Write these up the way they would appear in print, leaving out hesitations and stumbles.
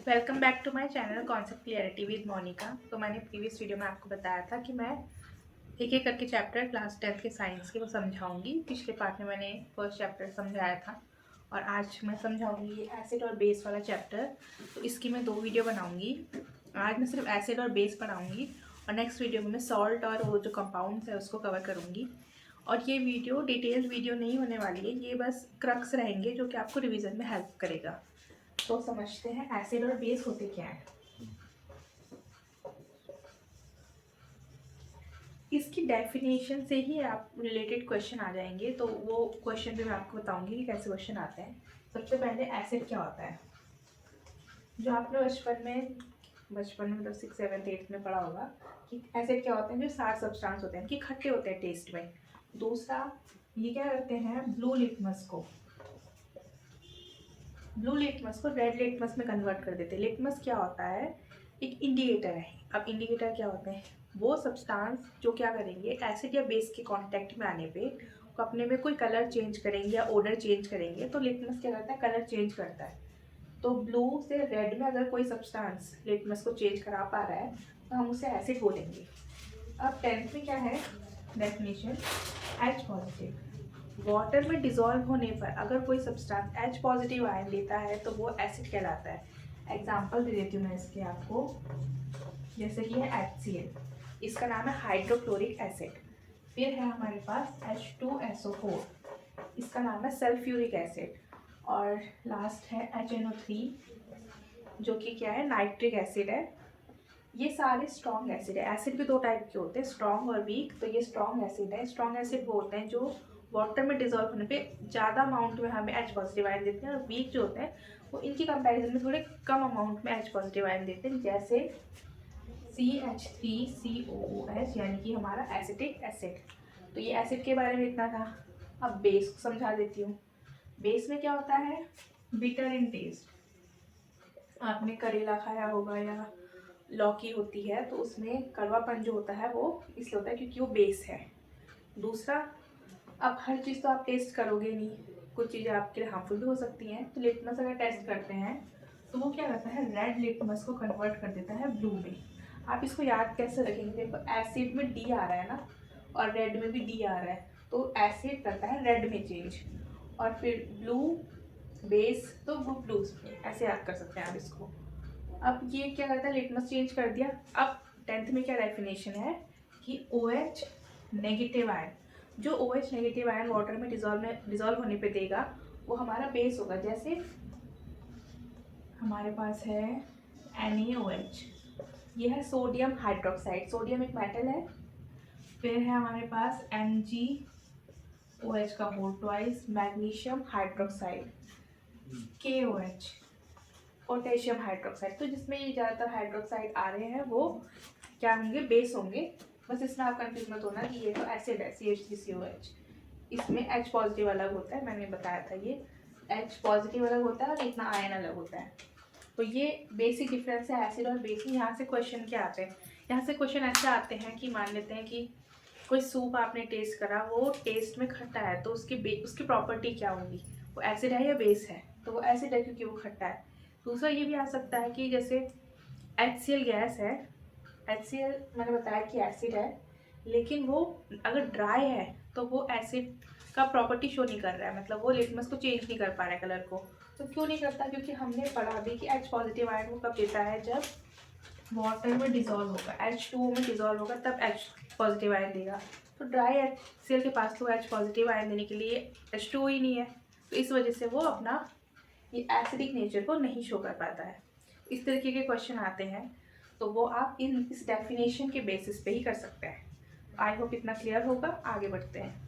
Welcome back to my channel concept clarity with Monika. तो मैंने previous video में आपको बताया था कि मैं एक एक करके चैप्टर क्लास 10th के साइंस के वो समझाऊंगी। पिछले पार्ट में मैंने फर्स्ट चैप्टर समझाया था और आज मैं समझाऊंगी एसिड और बेस वाला चैप्टर। तो इसकी मैं 2 वीडियो बनाऊंगी। आज मैं सिर्फ एसिड और बेस पढ़ाऊँगी और नेक्स्ट वीडियो में मैं सॉल्ट और वो जो कंपाउंड्स है उसको कवर करूँगी। और ये वीडियो डिटेल्ड वीडियो नहीं होने वाली है, ये बस क्रक्स रहेंगे जो कि आपको रिविज़न में हेल्प करेगा। तो समझते हैं एसिड और बेस होते क्या हैं। इसकी डेफिनेशन से ही आप रिलेटेड क्वेश्चन आ जाएंगे, तो वो क्वेश्चन भी मैं आपको बताऊंगी कि कैसे क्वेश्चन आते हैं। सबसे पहले एसिड क्या होता है, जो आपने बचपन में मतलब 6, 7, 8 में पढ़ा होगा कि एसिड क्या होते हैं, जो 7 सब्सटेंस होते हैं कि खट्टे होते हैं टेस्ट में। दूसरा, ये क्या करते हैं, ब्लू लिटमस को रेड लिटमस में कन्वर्ट कर देते हैं। लिटमस क्या होता है, एक इंडिकेटर है। अब इंडिकेटर क्या होते हैं, वो सब्सटेंस जो क्या करेंगे एसिड या बेस के कांटेक्ट में आने पे वो अपने में कोई कलर चेंज करेंगे या ऑर्डर चेंज करेंगे। तो लिटमस क्या करता है, कलर चेंज करता है। तो ब्लू से रेड में अगर कोई सब्सटेंस लिटमस को चेंज करा पा रहा है तो हम उसे एसिड बोलेंगे। अब 10th में क्या है डेफिनेशन, एच पॉजिटिव। वाटर में डिजॉल्व होने पर अगर कोई सब्सटेंस एच पॉजिटिव आयन लेता है तो वो एसिड कहलाता है। एग्जांपल दे देती हूँ मैं इसके आपको, जैसे कि है HCl, इसका नाम है हाइड्रोक्लोरिक एसिड। फिर है हमारे पास H2SO4, इसका नाम है सल्फ्यूरिक एसिड। और लास्ट है HNO3, जो कि क्या है, नाइट्रिक एसिड है। ये सारे स्ट्रॉन्ग एसिड है। एसिड भी 2 टाइप के होते हैं, स्ट्रॉन्ग और वीक। तो ये स्ट्रॉन्ग एसिड है। स्ट्रॉन्ग एसिड वो होते हैं जो वाटर में डिजॉल्व होने पे ज़्यादा अमाउंट में हमें एच पॉजिटिव आयन देते हैं, और वीक जो होते हैं वो इनकी कंपैरिजन में थोड़े कम अमाउंट में एच पॉजिटिव आयन देते हैं, जैसे CH3COOH, यानी कि हमारा एसिटिक एसिड। तो ये एसिड के बारे में इतना था। अब बेस को समझा देती हूँ। बेस में क्या होता है, बिटर इन टेस्ट। आपने करेला खाया होगा या लौकी होती है तो उसमें कड़वापन जो होता है वो इसलिए होता है क्योंकि वो बेस है। दूसरा, अब हर चीज़ तो आप टेस्ट करोगे नहीं, कुछ चीज़ें आपके लिए हार्मफुल भी हो सकती हैं। तो लिटमस अगर टेस्ट करते हैं तो वो क्या करता है, रेड लिटमस को कन्वर्ट कर देता है ब्लू में। आप इसको याद कैसे रखेंगे, देखो एसिड में डी आ रहा है ना, और रेड में भी डी आ रहा है, तो एसिड करता है रेड में चेंज, और फिर ब्लू बेस तो वो ब्लूज में, ऐसे याद कर सकते हैं आप इसको। अब ये क्या करता है, लिटमस चेंज कर दिया। अब 10th में क्या डेफिनेशन है कि OH नेगेटिव आयन, जो OH नेगेटिव आयन वाटर में डिजॉल्व होने पे देगा वो हमारा बेस होगा। जैसे हमारे पास है NaOH, ये है सोडियम हाइड्रोक्साइड, सोडियम एक मेटल है। फिर है हमारे पास MgOH का whole twice, magnesium hydroxide, KOH potassium hydroxide. तो जिसमें ये ज़्यादातर हाइड्रोक्साइड आ रहे हैं वो क्या होंगे, बेस होंगे। बस इसमें आप कंफ्यूज मत होना कि ये तो एसिड है CH3COH, इसमें H पॉजिटिव अलग होता है, मैंने बताया था। ये H पॉजिटिव अलग होता है और इतना आयन अलग होता है। तो ये बेसिक डिफरेंस है एसिड और बेस में। यहाँ से क्वेश्चन क्या आते हैं, यहाँ से क्वेश्चन ऐसे आते हैं कि मान लेते हैं कि कोई सूप आपने टेस्ट करा, वो टेस्ट में खट्टा है, तो उसकी प्रॉपर्टी क्या होगी, वो एसिड है या बेस है, तो वो एसिड है क्योंकि वो खट्टा है। दूसरा ये भी आ सकता है कि जैसे HCl गैस है, HCl मैंने बताया कि एसिड है, लेकिन वो अगर ड्राई है तो वो एसिड का प्रॉपर्टी शो नहीं कर रहा है, मतलब वो लिटमस को चेंज नहीं कर पा रहा है कलर को। तो क्यों नहीं करता, क्योंकि हमने पढ़ा भी कि H पॉजिटिव आयन वो कब देता है, जब वाटर में डिजॉल्व होगा, H2O में डिजॉल्व होगा तब H पॉजिटिव आयन देगा। तो ड्राई HCl के पास तो H पॉजिटिव आयन देने के लिए H2O ही नहीं है, तो इस वजह से वो अपना ये एसिडिक नेचर को नहीं शो कर पाता है। इस तरीके के क्वेश्चन आते हैं, तो वो आप इस डेफिनेशन के बेसिस पे ही कर सकते हैं। आई होप इतना क्लियर होगा। आगे बढ़ते हैं।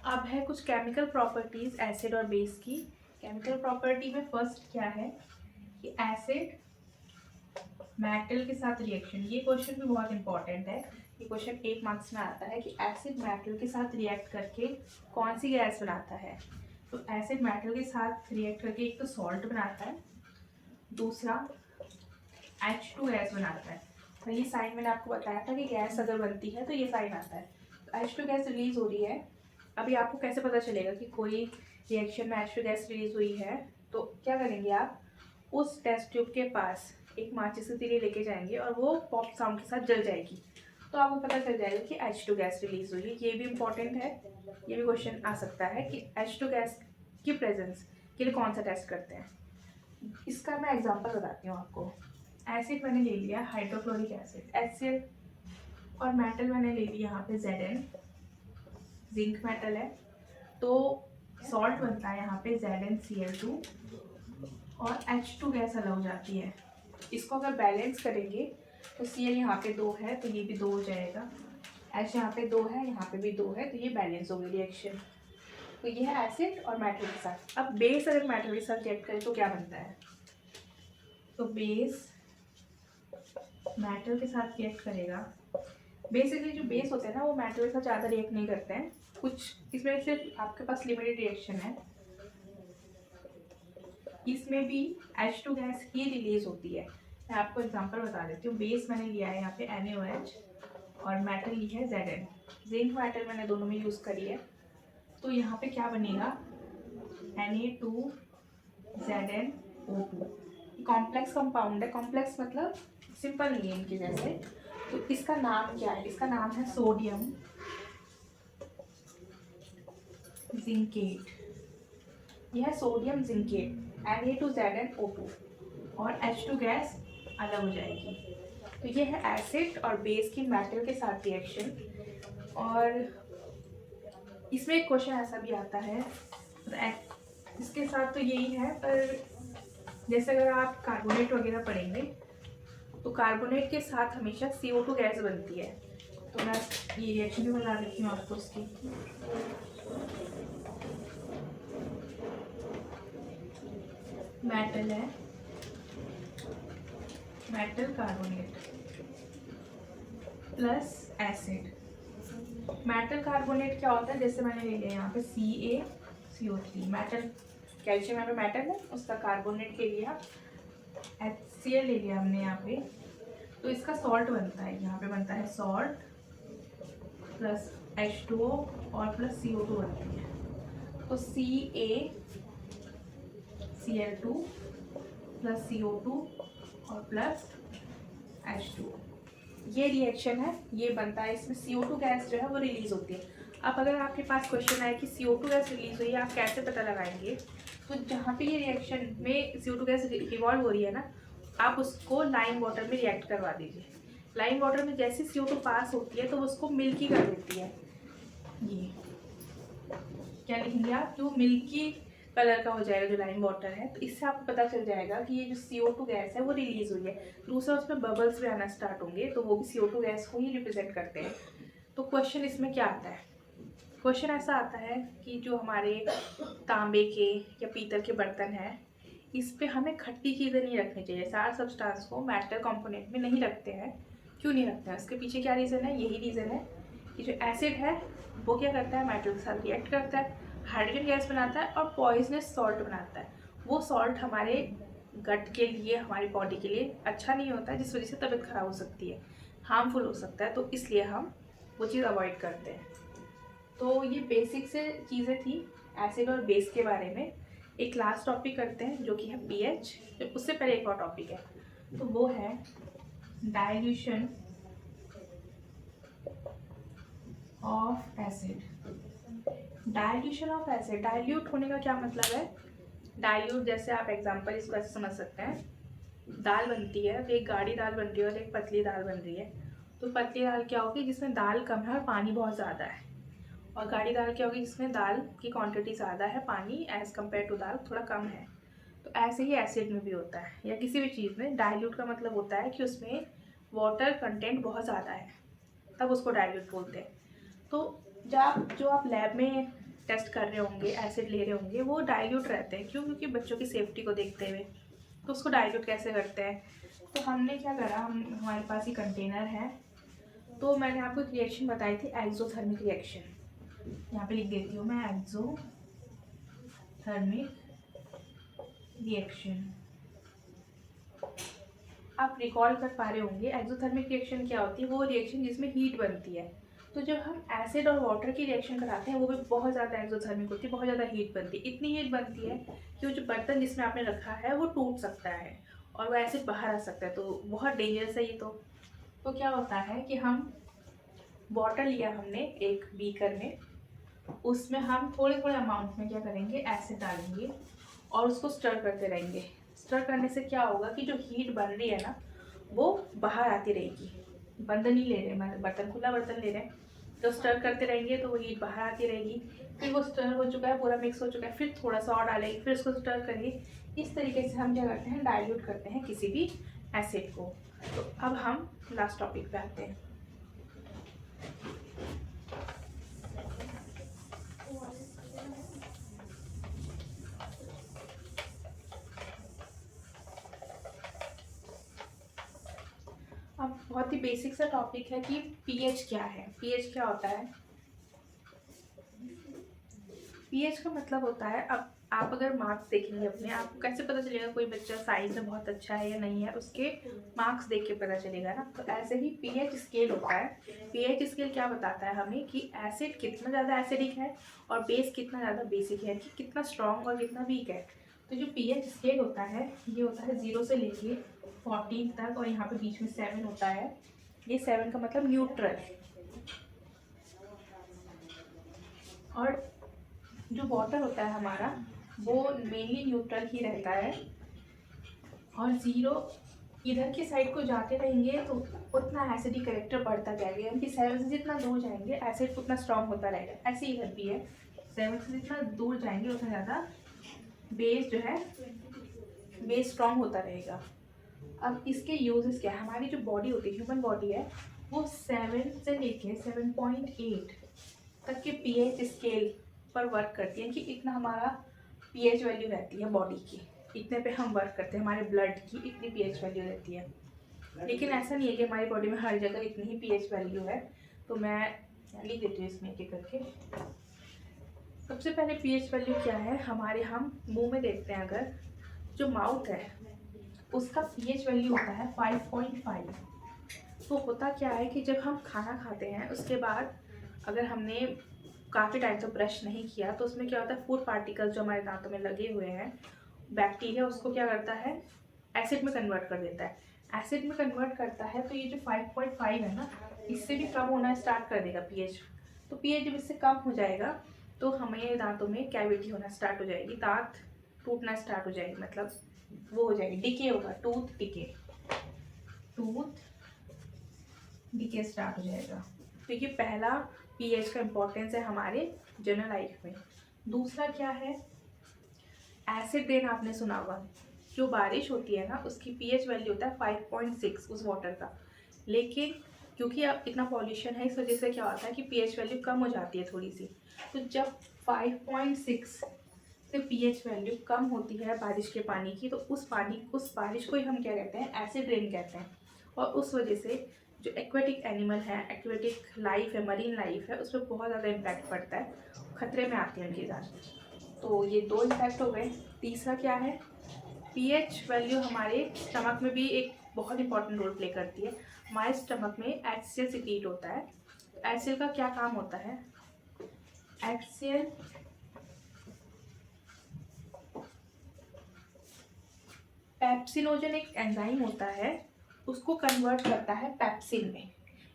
अब है कुछ केमिकल प्रॉपर्टीज एसिड और बेस की। केमिकल प्रॉपर्टी में फर्स्ट क्या है कि एसिड मेटल के साथ रिएक्शन, ये क्वेश्चन भी बहुत इंपॉर्टेंट है। ये क्वेश्चन 1 मार्क्स में आता है कि एसिड मेटल के साथ रिएक्ट करके कौन सी गैस बनाता है। तो एसिड मेटल के साथ रिएक्ट करके एक तो सॉल्ट बनाता है, दूसरा H2 गैस बनाता है। तो ये साइन मैंने आपको बताया था कि गैस अगर बनती है तो ये साइन आता है। तो H2 गैस रिलीज हो रही है। अभी आपको कैसे पता चलेगा कि कोई रिएक्शन में H2 गैस रिलीज हुई है? तो क्या करेंगे आप, उस टेस्ट ट्यूब के पास एक माचिस की तीली लेके जाएंगे और वो पॉप साउंड के साथ जल जाएगी, तो आपको पता चल जाएगा कि H2 गैस रिलीज हुई है। ये भी इम्पॉर्टेंट है, ये भी क्वेश्चन आ सकता है कि H2 गैस की प्रेजेंस के लिए कौन सा टेस्ट करते हैं। इसका मैं एग्जांपल बताती हूँ आपको। एसिड मैंने ले लिया हाइड्रोक्लोरिक एसिड HCl, और मेटल मैंने ले लिया यहाँ पे Zn, जिंक मेटल है। तो सॉल्ट बनता है यहाँ पे ZnCl2 और H2 गैस अलग हो जाती है। इसको अगर बैलेंस करेंगे तो Cl यहाँ पे 2 है तो ये भी 2 हो जाएगा, H यहाँ पे 2 है, यहाँ पे भी 2 है, तो ये बैलेंस हो गई रिएक्शन। तो ये है एसिड और मेटल के साथ। अब बेस अगर मेटल के साथ रिएक्ट करें तो क्या बनता है? तो बेस मेटल के साथ रिएक्ट करेगा। बेसिकली जो बेस होते हैं ना वो मेटल के साथ ज़्यादा रिएक्ट नहीं करते हैं, कुछ इसमें सिर्फ आपके पास लिमिटेड रिएक्शन है। इसमें भी H2 गैस ही रिलीज होती है। मैं आपको एग्जांपल बता देती हूँ। बेस मैंने लिया है यहाँ पे NaOH और मेटल ली है Zn। जिंक मेटल मैंने दोनों में यूज़ करी है। तो यहाँ पे क्या बनेगा, Na2ZnO2। कॉम्प्लेक्स कंपाउंड है, कॉम्प्लेक्स मतलब सिंपल नहीं है इनके जैसे। तो इसका नाम क्या है? इसका नाम है सोडियम जिंकेट। यह है सोडियम जिंकेट, Na2ZnO2 और H2 गैस अलग हो जाएगी। तो ये है एसिड और बेस की मेटल के साथ रिएक्शन। और इसमें एक क्वेश्चन ऐसा भी आता है, इसके साथ तो यही है, पर जैसे अगर आप कार्बोनेट वगैरह पढ़ेंगे तो कार्बोनेट के साथ हमेशा CO2 गैस बनती है। तो मैं ये रिएक्शन भी बता देती हूँ आपको उसकी। मेटल है, metal carbonate plus acid. Metal carbonate क्या होता है, जैसे मैंने ले लिया यहाँ पे CaCO3, मेटल कैल्शियम यहाँ पे मेटल है, उसका कार्बोनेट ले लिया, HCl ले लिया हमने यहाँ पे। तो इसका सॉल्ट बनता है, यहाँ पे बनता है सॉल्ट प्लस H2O और प्लस CO2 बनती है। तो CaCl2 प्लस CO2 और प्लस H2O, ये रिएक्शन है, ये बनता है। इसमें CO2 गैस जो है वो रिलीज होती है। अब अगर आपके पास क्वेश्चन आए कि CO2 गैस रिलीज हुई है, आप कैसे पता लगाएंगे? तो जहाँ पे ये रिएक्शन में CO2 गैस इवॉल्व हो रही है ना, आप उसको लाइम वाटर में रिएक्ट करवा दीजिए। लाइम वाटर में जैसे CO2 पास होती है तो वो उसको मिल्की कर देती है। ये क्या लिखेंगे आप, जो मिल्की कलर का हो जाएगा जो लाइम वाटर है। तो इससे आपको पता चल जाएगा कि ये जो CO2 गैस है वो रिलीज हुई है। दूसरा, उसमें बबल्स भी आना स्टार्ट होंगे, तो वो भी CO2 गैस को ही रिप्रेजेंट करते हैं। तो क्वेश्चन इसमें क्या आता है? क्वेश्चन ऐसा आता है कि जो हमारे तांबे के या पीतल के बर्तन हैं, इस पे हमें खट्टी चीज़ें नहीं रखनी चाहिए। सारे सब्सटेंस को मेटल कंपोनेंट में नहीं रखते हैं। क्यों नहीं रखते हैं? उसके पीछे क्या रीज़न है? यही रीज़न है कि जो एसिड है वो क्या करता है, मेटल के साथ रिएक्ट करता है, हाइड्रोजन गैस बनाता है और पॉइजनस सॉल्ट बनाता है। वो सॉल्ट हमारे गट के लिए, हमारी बॉडी के लिए अच्छा नहीं होता है, जिस वजह से तबीयत खराब हो सकती है, हार्मफुल हो सकता है। तो इसलिए हम वो चीज़ अवॉइड करते हैं। तो ये बेसिक से चीज़ें थी एसिड और बेस के बारे में। एक लास्ट टॉपिक करते हैं जो कि है pH। उससे पहले एक और टॉपिक है, तो वो है dilution of acid. Dilution of acid, dilute होने का क्या मतलब है? डाइल्यूट, जैसे आप एग्जांपल इसको ऐसे समझ सकते हैं, दाल बनती है, तो एक गाढ़ी दाल बन रही है और एक पतली दाल बन रही है। तो पतली दाल क्या होगी, जिसमें दाल कम है और पानी बहुत ज़्यादा है, और गाढ़ी दाल क्या होगी, जिसमें दाल की क्वांटिटी ज़्यादा है, पानी एज़ कम्पेयर टू दाल थोड़ा कम है। तो ऐसे ही एसिड में भी होता है, या किसी भी चीज़ में डाइल्यूट का मतलब होता है कि उसमें वाटर कंटेंट बहुत ज़्यादा है, तब उसको डाइल्यूट बोलते हैं। तो जो आप लैब में टेस्ट कर रहे होंगे, एसिड ले रहे होंगे, वो डाइल्यूट रहते हैं। क्यों? क्योंकि बच्चों की सेफ्टी को देखते हुए। तो उसको डाइल्यूट कैसे करते हैं? तो हमने क्या करा, हमारे पास ही कंटेनर है, तो मैंने आपको एक रिएक्शन बताई थी, एक्सोथर्मिक रिएक्शन। यहाँ पे लिख देती हूँ मैं, एक्सोथर्मिक रिएक्शन। आप रिकॉल कर पा रहे होंगे एक्सोथर्मिक रिएक्शन क्या होती है, वो रिएक्शन जिसमें हीट बनती है। तो जब हम एसिड और वाटर की रिएक्शन कराते हैं वो भी बहुत ज़्यादा एक्सोथर्मिक होती है, बहुत ज़्यादा हीट बनती है। इतनी हीट बनती है कि वो जो बर्तन जिसमें आपने रखा है वो टूट सकता है और वो एसिड बाहर आ सकता है, तो बहुत डेंजरस है ये। तो क्या होता है कि हम वाटर लिया हमने एक बीकर में, उसमें हम थोड़े थोड़े अमाउंट में क्या करेंगे, एसिड डालेंगे और उसको स्टर करते रहेंगे। स्टर करने से क्या होगा कि जो हीट बन रही है ना वो बाहर आती रहेगी। बंद नहीं ले रहे, मतलब बर्तन खुला बर्तन ले रहे हैं, तो स्टर करते रहेंगे तो वो हीट बाहर आती रहेगी। फिर वो स्टर हो चुका है, पूरा मिक्स हो चुका है, फिर थोड़ा सा और डालेंगे, फिर उसको स्टर करिए। इस तरीके से हम क्या करते हैं, डाइल्यूट करते हैं किसी भी एसिड को। तो अब हम लास्ट टॉपिक पे आते हैं। अब बहुत ही बेसिक सा टॉपिक है कि पीएच क्या है। पीएच क्या होता है? पीएच का मतलब होता है, अब आप अगर मार्क्स देखेंगे अपने, आपको कैसे पता चलेगा कोई बच्चा साइंस में बहुत अच्छा है या नहीं है? उसके मार्क्स देख के पता चलेगा ना। तो ऐसे ही पीएच स्केल होता है। पीएच स्केल क्या बताता है हमें कि एसिड कितना ज़्यादा एसिडिक है और बेस कितना ज़्यादा बेसिक है, कि कितना स्ट्रॉन्ग और कितना वीक है। तो जो पीएच स्केल होता है ये होता है 0 से लेके 14 तक, और यहाँ पे बीच में 7 होता है। ये 7 का मतलब न्यूट्रल। और जो वाटर होता है हमारा वो मेनली न्यूट्रल ही रहता है। और 0 इधर की साइड को जाते रहेंगे तो उतना एसिडिक करेक्टर बढ़ता जाएगा, यानी कि 7 से जितना दूर जाएंगे एसिड उतना स्ट्रॉन्ग होता रहेगा। ऐसे ही इधर भी है, 7 से जितना दूर जाएंगे उतना ज़्यादा बेस जो है बेस स्ट्रॉन्ग होता रहेगा। अब इसके यूजेस क्या है? हमारी जो बॉडी होती है, ह्यूमन बॉडी है, वो 7 से लेके 7.8 तक के पीएच स्केल पर वर्क करती है, कि इतना हमारा पीएच वैल्यू रहती है बॉडी की, इतने पे हम वर्क करते हैं। हमारे ब्लड की इतनी पीएच वैल्यू रहती है। लेकिन ऐसा नहीं है कि हमारी बॉडी में हर जगह इतनी ही पीएच वैल्यू है। तो मैं लिख देती हूँ इसमें एक एक करके। सबसे पहले पीएच वैल्यू क्या है हमारे, हम मुंह में देखते हैं अगर, जो माउथ है उसका पीएच वैल्यू होता है 5.5। तो होता क्या है कि जब हम खाना खाते हैं उसके बाद अगर हमने काफ़ी टाइम से ब्रश नहीं किया तो उसमें क्या होता है, फूड पार्टिकल्स जो हमारे दांतों में लगे हुए हैं, बैक्टीरिया उसको क्या करता है, एसिड में कन्वर्ट कर देता है। एसिड में कन्वर्ट करता है तो ये जो 5.5 है ना, इससे भी कम होना स्टार्ट कर देगा पीएच। तो पीएच जब इससे कम हो जाएगा तो हमें दांतों में कैविटी होना स्टार्ट हो जाएगी, दांत टूटना स्टार्ट हो जाएगी, मतलब वो हो जाएगी, डिके होगा, टूथ डिके स्टार्ट हो जाएगा। तो ये पहला पीएच का इम्पोर्टेंस है हमारे जनरल लाइफ में। दूसरा क्या है, एसिड रेन आपने सुना होगा। जो बारिश होती है ना उसकी पीएच वैल्यू होता है 5.6 उस वाटर का। लेकिन क्योंकि अब इतना पॉल्यूशन है इस वजह से क्या होता है कि पीएच वैल्यू कम हो जाती है थोड़ी सी। तो जब 5.6 से पीएच वैल्यू कम होती है बारिश के पानी की, तो उस बारिश को ही हम क्या कहते हैं, एसिड रेन कहते हैं। और उस वजह से जो एक्वेटिक एनिमल है, एक्वेटिक लाइफ है, मरीन लाइफ है, उस पर बहुत ज़्यादा इम्पैक्ट पड़ता है, खतरे में आती है उनकी जान। तो ये 2 इम्पैक्ट हो गए। तीसरा क्या है, पीएच वैल्यू हमारे स्टमक में भी एक बहुत इंपॉर्टेंट रोल प्ले करती है। हमारे स्टमक में HCl सिक्रीट होता है। HCl का क्या काम होता है, HCl पेप्सिनोजन एक एंजाइम होता है, उसको कन्वर्ट करता है पेप्सिन में।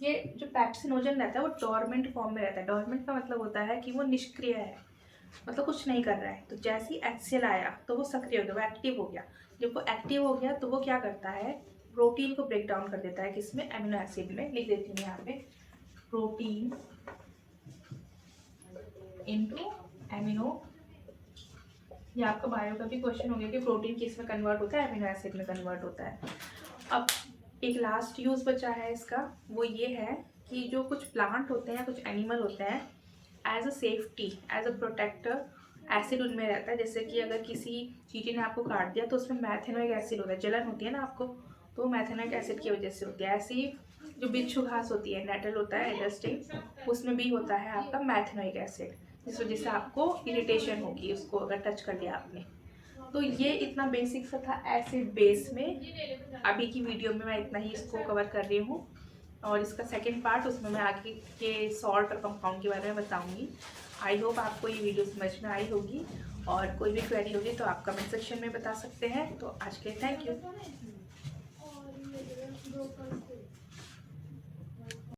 ये जो पेप्सिनोजन रहता है वो डोरमेंट फॉर्म में रहता है। डोरमेंट का मतलब होता है कि वो निष्क्रिय है, मतलब कुछ नहीं कर रहा है। तो जैसे ही HCl आया तो वो सक्रिय हो गया, वो एक्टिव हो गया। जब वो एक्टिव हो गया तो वो क्या करता है, प्रोटीन को ब्रेक डाउन कर देता है, किसमें, एमिनो एसिड में। लिख देती हूँ यहाँ पे, प्रोटीन इनटू एमिनो। ये आपका बायो का भी क्वेश्चन हो गया कि प्रोटीन किस में कन्वर्ट होता है, एमिनो एसिड में कन्वर्ट होता है। अब एक लास्ट यूज़ बचा है इसका, वो ये है कि जो कुछ प्लांट होते हैं, कुछ एनिमल होते हैं, as a safety, as a protector acid उनमें रहता है। जैसे कि अगर किसी चीज़ ने आपको काट दिया तो उसमें मैथेनोइक एसिड होता है, जलन होती है ना आपको, तो मैथेनोइक एसिड की वजह से होती है। ऐसे ही जो बिच्छू घास होती है, नेटल होता है, एडस्टिंग, उसमें भी होता है आपका मैथेनोइक एसिड। जिस वजह से आपको इरिटेशन होगी उसको अगर टच कर लिया आपने। तो ये इतना बेसिक सा था एसिड बेस में। अभी की वीडियो में मैं इतना ही इसको कवर कर रही हूँ, और इसका सेकंड पार्ट उसमें मैं आगे के सॉल्ट और कंपाउंड के बारे में बताऊंगी। आई होप आपको ये वीडियो समझ में आई होगी, और कोई भी क्वेरी होगी तो आप कमेंट सेक्शन में बता सकते हैं। तो आज के लिए थैंक यू।